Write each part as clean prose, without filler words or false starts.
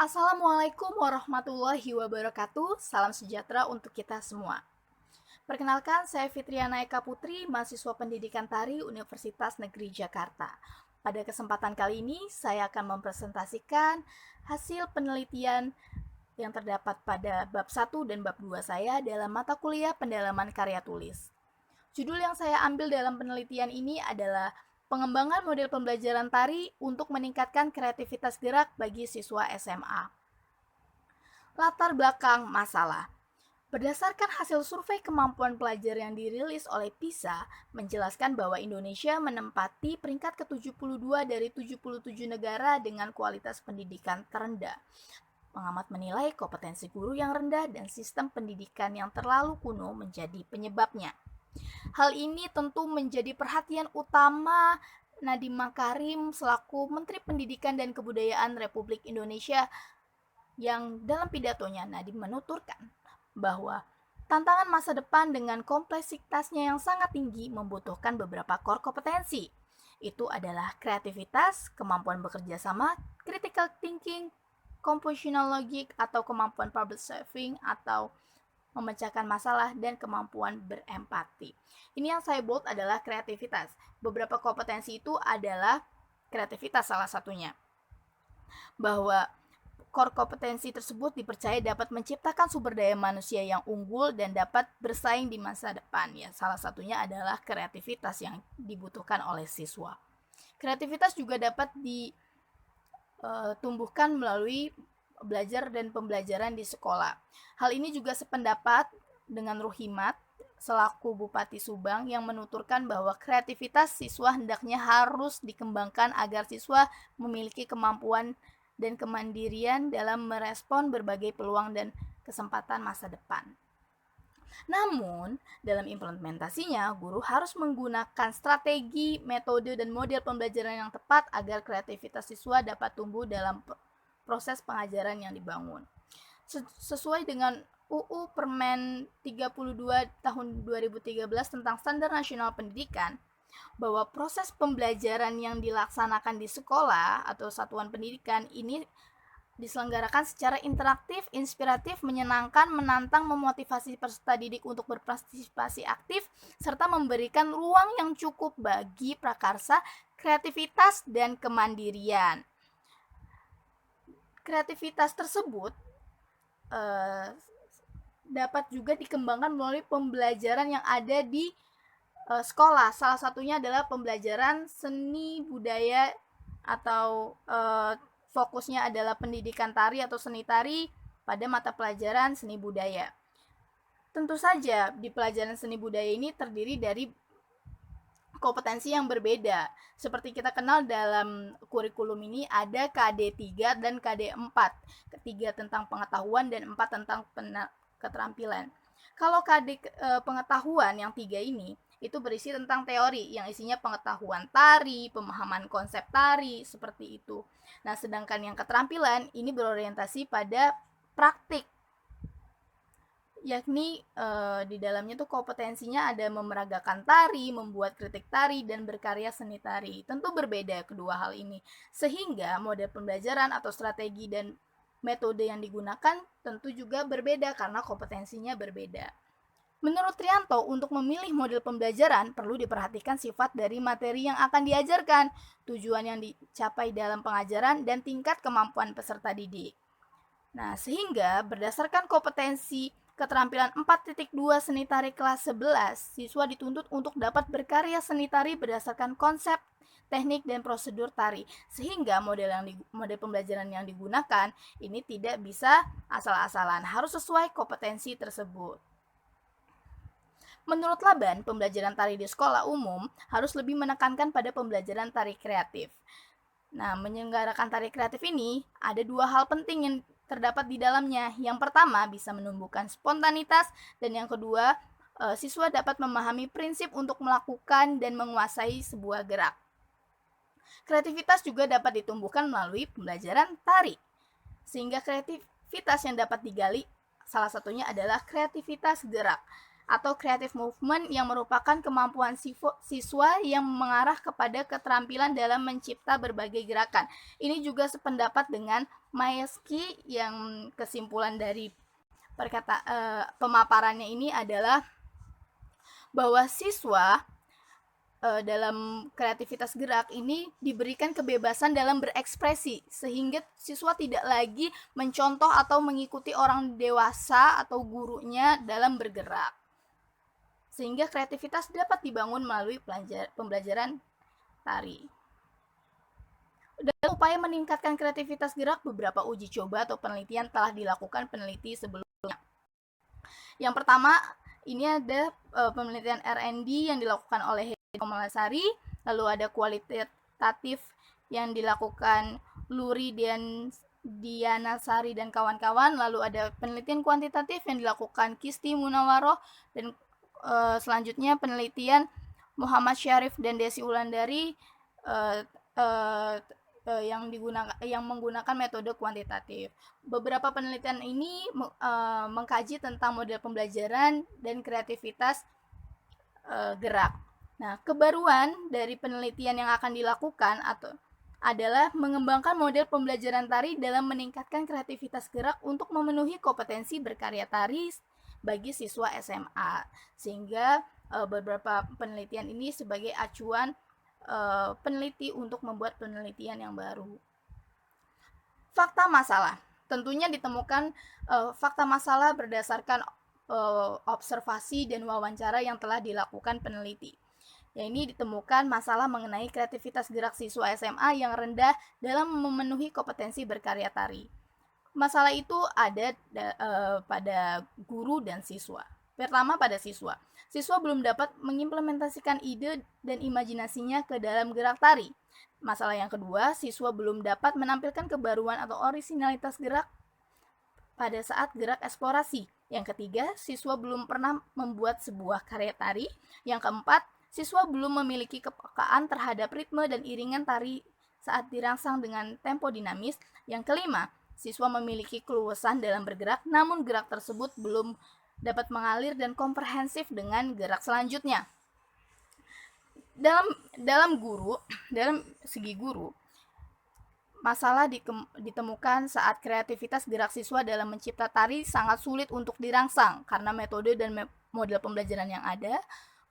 Assalamualaikum warahmatullahi wabarakatuh. Salam sejahtera untuk kita semua. Perkenalkan, saya Fitriana Eka Putri, mahasiswa pendidikan tari Universitas Negeri Jakarta. Pada kesempatan kali ini, saya akan mempresentasikan hasil penelitian yang terdapat pada bab 1 dan bab 2 saya dalam mata kuliah pendalaman karya tulis. Judul yang saya ambil dalam penelitian ini adalah pengembangan model pembelajaran tari untuk meningkatkan kreativitas gerak bagi siswa SMA. Latar belakang masalah. Berdasarkan hasil survei kemampuan pelajar yang dirilis oleh PISA, menjelaskan bahwa Indonesia menempati peringkat ke-72 dari 77 negara dengan kualitas pendidikan terendah. Pengamat menilai kompetensi guru yang rendah dan sistem pendidikan yang terlalu kuno menjadi penyebabnya. Hal ini tentu menjadi perhatian utama Nadiem Makarim selaku Menteri Pendidikan dan Kebudayaan Republik Indonesia, yang dalam pidatonya Nadiem menuturkan bahwa tantangan masa depan dengan kompleksitasnya yang sangat tinggi membutuhkan beberapa core kompetensi. Itu adalah kreativitas, kemampuan bekerja sama, critical thinking, compositional logic atau kemampuan problem solving atau memecahkan masalah, dan kemampuan berempati. Ini yang saya bold adalah kreativitas. Beberapa kompetensi itu adalah kreativitas salah satunya. Bahwa core kompetensi tersebut dipercaya dapat menciptakan sumber daya manusia yang unggul dan dapat bersaing di masa depan. Ya, salah satunya adalah kreativitas yang dibutuhkan oleh siswa. Kreativitas juga dapat ditumbuhkan melalui belajar dan pembelajaran di sekolah. Hal ini juga sependapat dengan Ruhimat selaku Bupati Subang yang menuturkan bahwa kreativitas siswa hendaknya harus dikembangkan agar siswa memiliki kemampuan dan kemandirian dalam merespon berbagai peluang dan kesempatan masa depan. Namun, dalam implementasinya, guru harus menggunakan strategi, metode, dan model pembelajaran yang tepat agar kreativitas siswa dapat tumbuh dalam proses pengajaran yang dibangun. Sesuai dengan UU Permen 32 tahun 2013 tentang Standar Nasional Pendidikan, bahwa proses pembelajaran yang dilaksanakan di sekolah atau satuan pendidikan ini diselenggarakan secara interaktif, inspiratif, menyenangkan, menantang, memotivasi peserta didik untuk berpartisipasi aktif, serta memberikan ruang yang cukup bagi prakarsa, kreativitas, dan kemandirian. Kreativitas tersebut dapat juga dikembangkan melalui pembelajaran yang ada di sekolah. Salah satunya adalah pembelajaran seni budaya atau fokusnya adalah pendidikan tari atau seni tari pada mata pelajaran seni budaya. Tentu saja di pelajaran seni budaya ini terdiri dari kompetensi yang berbeda. Seperti kita kenal dalam kurikulum ini ada KD3 dan KD4. Ketiga tentang pengetahuan dan 4 tentang keterampilan. Kalau KD pengetahuan yang 3 ini itu berisi tentang teori yang isinya pengetahuan tari, pemahaman konsep tari, seperti itu. Nah, sedangkan yang keterampilan ini berorientasi pada praktik, yakni di dalamnya tuh kompetensinya ada memeragakan tari, membuat kritik tari, dan berkarya seni tari. Tentu berbeda kedua hal ini, sehingga model pembelajaran atau strategi dan metode yang digunakan tentu juga berbeda karena kompetensinya berbeda. Menurut Trianto, untuk memilih model pembelajaran perlu diperhatikan sifat dari materi yang akan diajarkan, tujuan yang dicapai dalam pengajaran, dan tingkat kemampuan peserta didik. Nah, sehingga berdasarkan kompetensi keterampilan 4.2 seni tari kelas 11, siswa dituntut untuk dapat berkarya seni tari berdasarkan konsep, teknik, dan prosedur tari. Sehingga model pembelajaran yang digunakan ini tidak bisa asal-asalan, harus sesuai kompetensi tersebut. Menurut Laban, pembelajaran tari di sekolah umum harus lebih menekankan pada pembelajaran tari kreatif. Nah, menyelenggarakan tari kreatif ini ada 2 hal penting yang terdapat di dalamnya. Yang pertama, bisa menumbuhkan spontanitas, dan yang kedua, siswa dapat memahami prinsip untuk melakukan dan menguasai sebuah gerak. Kreativitas juga dapat ditumbuhkan melalui pembelajaran tari. Sehingga kreativitas yang dapat digali salah satunya adalah kreativitas gerak. atau creative movement yang merupakan kemampuan siswa yang mengarah kepada keterampilan dalam mencipta berbagai gerakan. Ini juga sependapat dengan Mayeski yang kesimpulan dari pemaparannya ini adalah bahwa siswa dalam kreativitas gerak ini diberikan kebebasan dalam berekspresi sehingga siswa tidak lagi mencontoh atau mengikuti orang dewasa atau gurunya dalam bergerak, sehingga kreativitas dapat dibangun melalui pembelajaran tari. Dalam upaya meningkatkan kreativitas gerak, beberapa uji coba atau penelitian telah dilakukan peneliti sebelumnya. Yang pertama, ini ada penelitian R&D yang dilakukan oleh Komalasari, lalu ada kualitatif yang dilakukan Luri Dianasari dan kawan-kawan, lalu ada penelitian kuantitatif yang dilakukan Kisti Munawaroh, dan selanjutnya penelitian Muhammad Syarif dan Desi Ulandari yang menggunakan metode kuantitatif. Beberapa penelitian ini mengkaji tentang model pembelajaran dan kreativitas gerak. Nah, kebaruan dari penelitian yang akan dilakukan adalah mengembangkan model pembelajaran tari dalam meningkatkan kreativitas gerak untuk memenuhi kompetensi berkarya tari bagi siswa SMA, sehingga beberapa penelitian ini sebagai acuan peneliti untuk membuat penelitian yang baru. Fakta masalah. Tentunya ditemukan fakta masalah berdasarkan observasi dan wawancara yang telah dilakukan peneliti. Ya, ini ditemukan masalah mengenai kreativitas gerak siswa SMA yang rendah dalam memenuhi kompetensi berkarya tari. Masalah itu ada pada guru dan siswa. Pertama, pada siswa. Siswa belum dapat mengimplementasikan ide dan imajinasinya ke dalam gerak tari. Masalah yang kedua, siswa belum dapat menampilkan kebaruan atau orisinalitas gerak pada saat gerak eksplorasi. Yang ketiga, siswa belum pernah membuat sebuah karya tari. Yang keempat, siswa belum memiliki kepekaan terhadap ritme dan iringan tari saat dirangsang dengan tempo dinamis. Yang kelima, siswa memiliki keluasan dalam bergerak, namun gerak tersebut belum dapat mengalir dan komprehensif dengan gerak selanjutnya. Dalam segi guru, masalah ditemukan saat kreativitas gerak siswa dalam mencipta tari sangat sulit untuk dirangsang karena metode dan model pembelajaran yang ada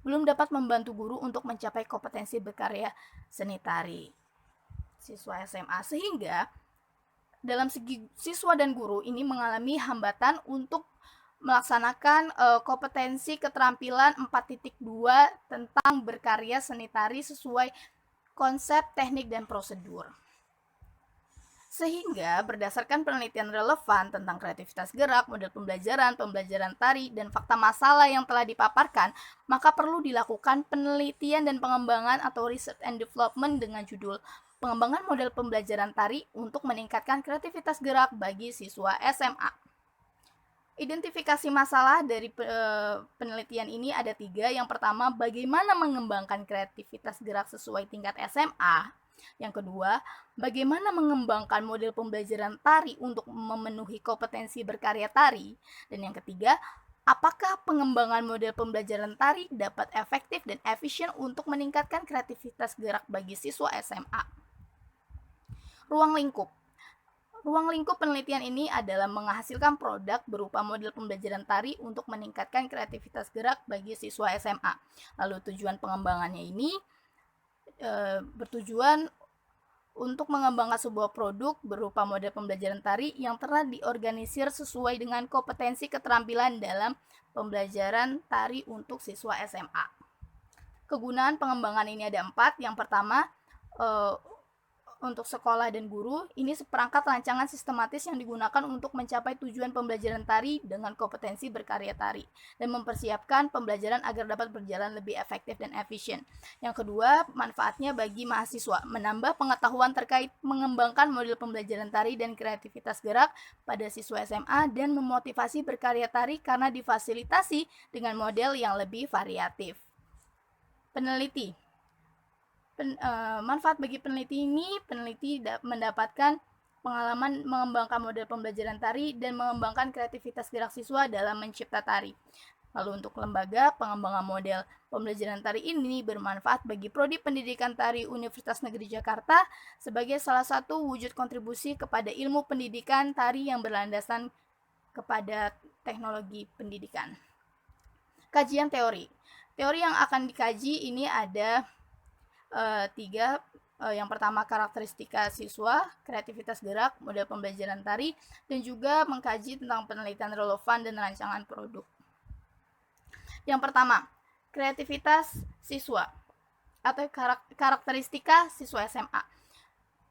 belum dapat membantu guru untuk mencapai kompetensi berkarya seni tari siswa SMA, sehingga dalam segi siswa dan guru ini mengalami hambatan untuk melaksanakan kompetensi keterampilan 4.2 tentang berkarya seni tari sesuai konsep, teknik, dan prosedur. Sehingga berdasarkan penelitian relevan tentang kreativitas gerak, model pembelajaran tari, dan fakta masalah yang telah dipaparkan, maka perlu dilakukan penelitian dan pengembangan atau research and development dengan judul pengembangan model pembelajaran tari untuk meningkatkan kreativitas gerak bagi siswa SMA. Identifikasi masalah dari penelitian ini ada 3. Yang pertama, bagaimana mengembangkan kreativitas gerak sesuai tingkat SMA. Yang kedua, bagaimana mengembangkan model pembelajaran tari untuk memenuhi kompetensi berkarya tari. Dan yang ketiga, apakah pengembangan model pembelajaran tari dapat efektif dan efisien untuk meningkatkan kreativitas gerak bagi siswa SMA. Ruang lingkup penelitian ini adalah menghasilkan produk berupa model pembelajaran tari untuk meningkatkan kreativitas gerak bagi siswa SMA. Lalu tujuan pengembangannya ini bertujuan untuk mengembangkan sebuah produk berupa model pembelajaran tari yang telah diorganisir sesuai dengan kompetensi keterampilan dalam pembelajaran tari untuk siswa SMA. Kegunaan pengembangan ini ada 4. Yang pertama, untuk sekolah dan guru, ini seperangkat rancangan sistematis yang digunakan untuk mencapai tujuan pembelajaran tari dengan kompetensi berkarya tari dan mempersiapkan pembelajaran agar dapat berjalan lebih efektif dan efisien. Yang kedua, manfaatnya bagi mahasiswa, menambah pengetahuan terkait mengembangkan model pembelajaran tari dan kreativitas gerak pada siswa SMA dan memotivasi berkarya tari karena difasilitasi dengan model yang lebih variatif. Peneliti. Manfaat bagi peneliti ini, peneliti mendapatkan pengalaman mengembangkan model pembelajaran tari dan mengembangkan kreativitas gerak siswa dalam mencipta tari. Lalu untuk lembaga pengembangan model pembelajaran tari ini bermanfaat bagi Prodi Pendidikan Tari Universitas Negeri Jakarta sebagai salah satu wujud kontribusi kepada ilmu pendidikan tari yang berlandasan kepada teknologi pendidikan. Kajian teori. Teori yang akan dikaji ini ada tiga. Yang pertama karakteristika siswa, kreativitas gerak, model pembelajaran tari, dan juga mengkaji tentang penelitian relevan dan rancangan produk. Yang pertama, kreativitas siswa atau karakteristika siswa SMA.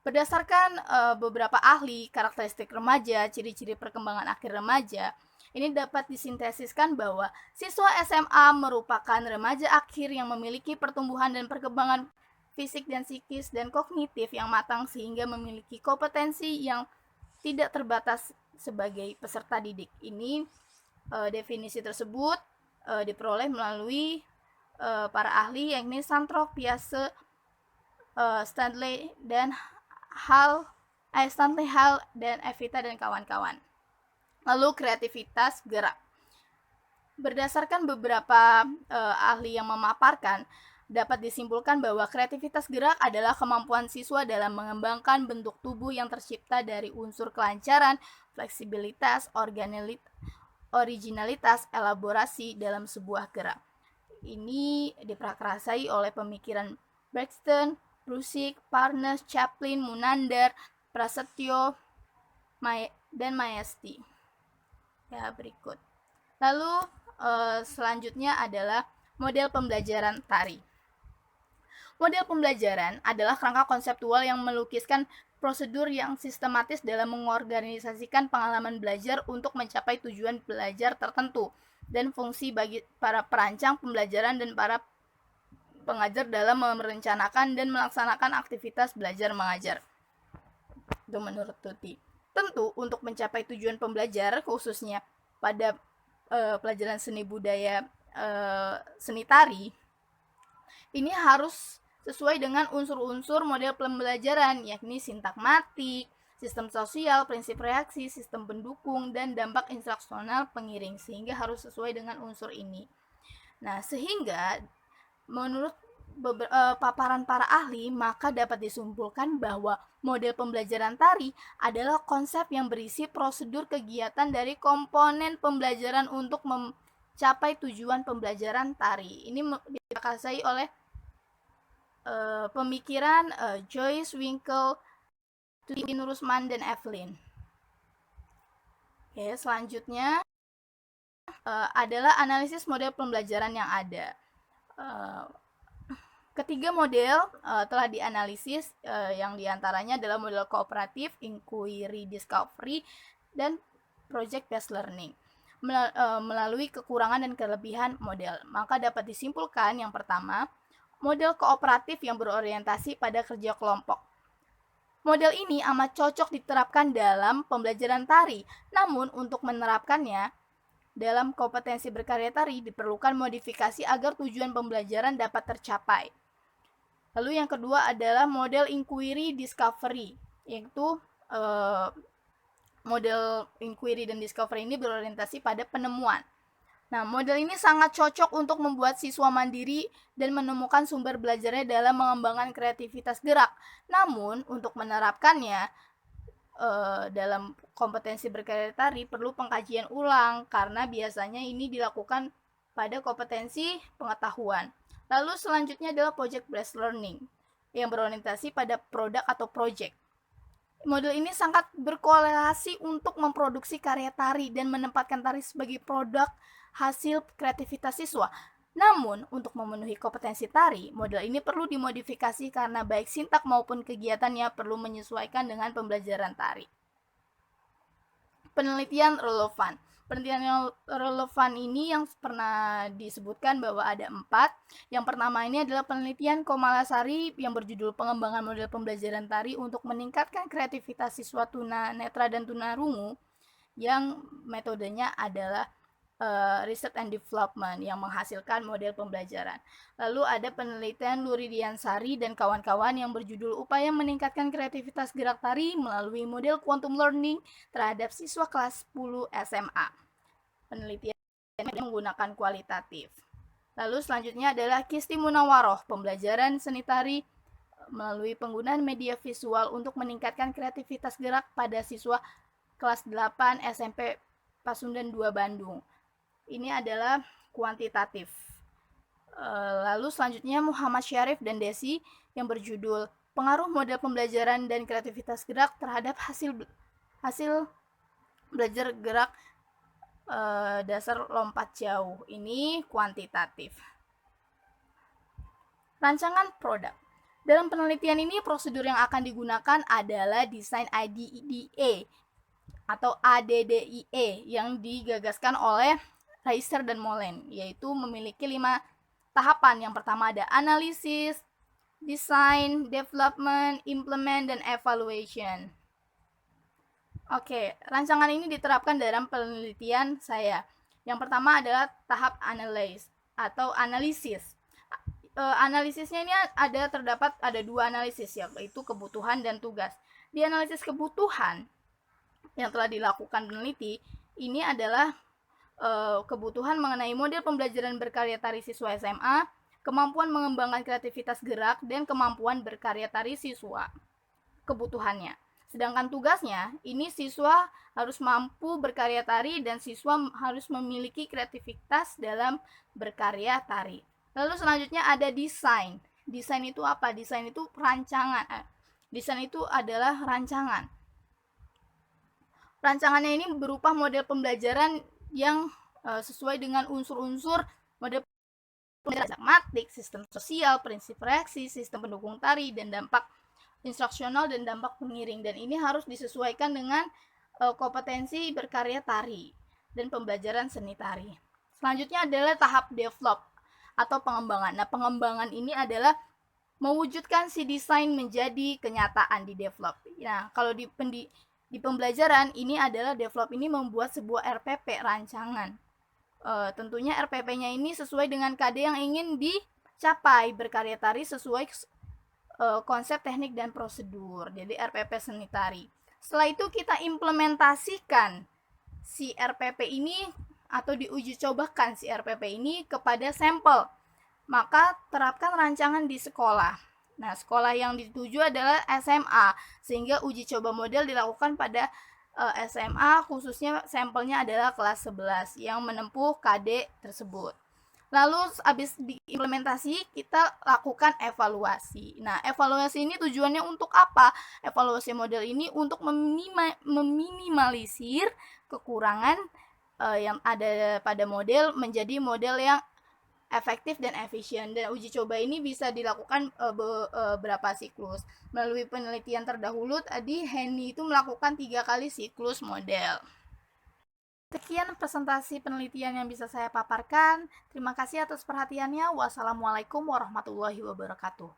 Berdasarkan beberapa ahli karakteristik remaja, ciri-ciri perkembangan akhir remaja, ini dapat disintesiskan bahwa siswa SMA merupakan remaja akhir yang memiliki pertumbuhan dan perkembangan fisik dan psikis dan kognitif yang matang sehingga memiliki kompetensi yang tidak terbatas sebagai peserta didik. Ini definisi tersebut diperoleh melalui para ahli yakni Santrok, Piase, Stanley Hall dan Evita dan kawan-kawan. Lalu kreativitas gerak. Berdasarkan beberapa ahli yang memaparkan, dapat disimpulkan bahwa kreativitas gerak adalah kemampuan siswa dalam mengembangkan bentuk tubuh yang tercipta dari unsur kelancaran, fleksibilitas, originalitas, elaborasi dalam sebuah gerak. Ini diprakarsai oleh pemikiran Braxton, Brusik, Parnes, Chaplin, Munandar, Prasetyo, dan Mayasti. Ya, berikut. Lalu selanjutnya adalah model pembelajaran tari. Model pembelajaran adalah kerangka konseptual yang melukiskan prosedur yang sistematis dalam mengorganisasikan pengalaman belajar untuk mencapai tujuan belajar tertentu dan fungsi bagi para perancang pembelajaran dan para pengajar dalam merencanakan dan melaksanakan aktivitas belajar mengajar. Itu menurut Tuti. Tentu untuk mencapai tujuan pembelajar khususnya pada pelajaran seni budaya seni tari ini harus sesuai dengan unsur-unsur model pembelajaran yakni sintakmatik, sistem sosial, prinsip reaksi, sistem pendukung, dan dampak instruksional pengiring sehingga harus sesuai dengan unsur ini. Nah, sehingga menurut paparan para ahli maka dapat disimpulkan bahwa model pembelajaran tari adalah konsep yang berisi prosedur kegiatan dari komponen pembelajaran untuk mencapai tujuan pembelajaran tari. Ini diprakarsai oleh pemikiran Joyce, Winkel, Tuti Nurusman, dan Evelyn. Oke, selanjutnya adalah analisis model pembelajaran yang ada. Ketiga model telah dianalisis yang diantaranya adalah model kooperatif, inquiry discovery, dan project based learning. Melalui kekurangan dan kelebihan model, maka dapat disimpulkan yang pertama, model kooperatif yang berorientasi pada kerja kelompok. Model ini amat cocok diterapkan dalam pembelajaran tari, namun untuk menerapkannya dalam kompetensi berkarya tari diperlukan modifikasi agar tujuan pembelajaran dapat tercapai. Lalu yang kedua adalah model inquiry discovery, yaitu model inquiry dan discovery ini berorientasi pada penemuan. Nah, model ini sangat cocok untuk membuat siswa mandiri dan menemukan sumber belajarnya dalam mengembangkan kreativitas gerak. Namun, untuk menerapkannya dalam kompetensi berkarya tari perlu pengkajian ulang karena biasanya ini dilakukan pada kompetensi pengetahuan. Lalu selanjutnya adalah project based learning yang berorientasi pada produk atau project. Model ini sangat berkorelasi untuk memproduksi karya tari dan menempatkan tari sebagai produk hasil kreativitas siswa. Namun, untuk memenuhi kompetensi tari, model ini perlu dimodifikasi karena baik sintak maupun kegiatannya perlu menyesuaikan dengan pembelajaran tari. Penelitian relevan. Penelitian yang relevan ini yang pernah disebutkan bahwa ada 4. Yang pertama ini adalah penelitian Komalasari yang berjudul Pengembangan Model Pembelajaran Tari untuk meningkatkan kreativitas siswa tuna netra dan tunarungu, yang metodenya adalah research and development yang menghasilkan model pembelajaran. Lalu ada penelitian Luridiansari dan kawan-kawan yang berjudul Upaya Meningkatkan Kreativitas Gerak Tari melalui Model Quantum Learning terhadap siswa kelas 10 SMA. Penelitian menggunakan kualitatif. Lalu selanjutnya adalah Kisti Munawaroh, pembelajaran seni tari melalui penggunaan media visual untuk meningkatkan kreativitas gerak pada siswa kelas 8 SMP Pasundan 2 Bandung. Ini adalah kuantitatif. Lalu selanjutnya Muhammad Syarif dan Desi yang berjudul Pengaruh Model Pembelajaran dan Kreativitas Gerak terhadap hasil belajar gerak dasar lompat jauh. Ini kuantitatif. Rancangan produk. Dalam penelitian ini, prosedur yang akan digunakan adalah desain IDEA atau ADDIE yang digagaskan oleh Reiser dan Molen, yaitu memiliki 5 tahapan. Yang pertama ada analisis, design, development, implement, dan evaluation. Oke, rancangan ini diterapkan dalam penelitian saya. Yang pertama adalah tahap analysis atau analisis. Analisisnya ini terdapat 2 analisis, yaitu kebutuhan dan tugas. Di analisis kebutuhan yang telah dilakukan peneliti, ini adalah kebutuhan mengenai model pembelajaran berkarya tari siswa SMA, kemampuan mengembangkan kreativitas gerak, dan kemampuan berkarya tari siswa. Kebutuhannya. Sedangkan tugasnya, ini siswa harus mampu berkarya tari dan siswa harus memiliki kreativitas dalam berkarya tari. Lalu selanjutnya ada desain. Desain itu apa? Desain itu rancangan. Desain itu adalah rancangan. Rancangannya ini berupa model pembelajaran yang sesuai dengan unsur-unsur model pembelajaran matematik, sistem sosial, prinsip reaksi, sistem pendukung tari, dan dampak instruksional dan dampak pengiring, dan ini harus disesuaikan dengan kompetensi berkarya tari dan pembelajaran seni tari. Selanjutnya adalah tahap develop atau pengembangan. Nah, pengembangan ini adalah mewujudkan si desain menjadi kenyataan di develop. Nah, kalau di pembelajaran ini adalah develop ini membuat sebuah RPP rancangan. Tentunya RPP-nya ini sesuai dengan KD yang ingin dicapai, berkarya tari sesuai konsep teknik dan prosedur. Jadi RPP seni tari. Setelah itu kita implementasikan si RPP ini atau diuji cobakan si RPP ini kepada sampel. Maka terapkan rancangan di sekolah. Nah, sekolah yang dituju adalah SMA, sehingga uji coba model dilakukan pada SMA, khususnya sampelnya adalah kelas 11 yang menempuh KD tersebut. Lalu habis diimplementasi, kita lakukan evaluasi. Nah, evaluasi ini tujuannya untuk apa? Evaluasi model ini untuk meminimalisir kekurangan yang ada pada model menjadi model yang efektif dan efisien. Dan uji coba ini bisa dilakukan beberapa siklus. Melalui penelitian terdahulu, tadi Henny itu melakukan 3 kali siklus model. Sekian presentasi penelitian yang bisa saya paparkan. Terima kasih atas perhatiannya. Wassalamualaikum warahmatullahi wabarakatuh.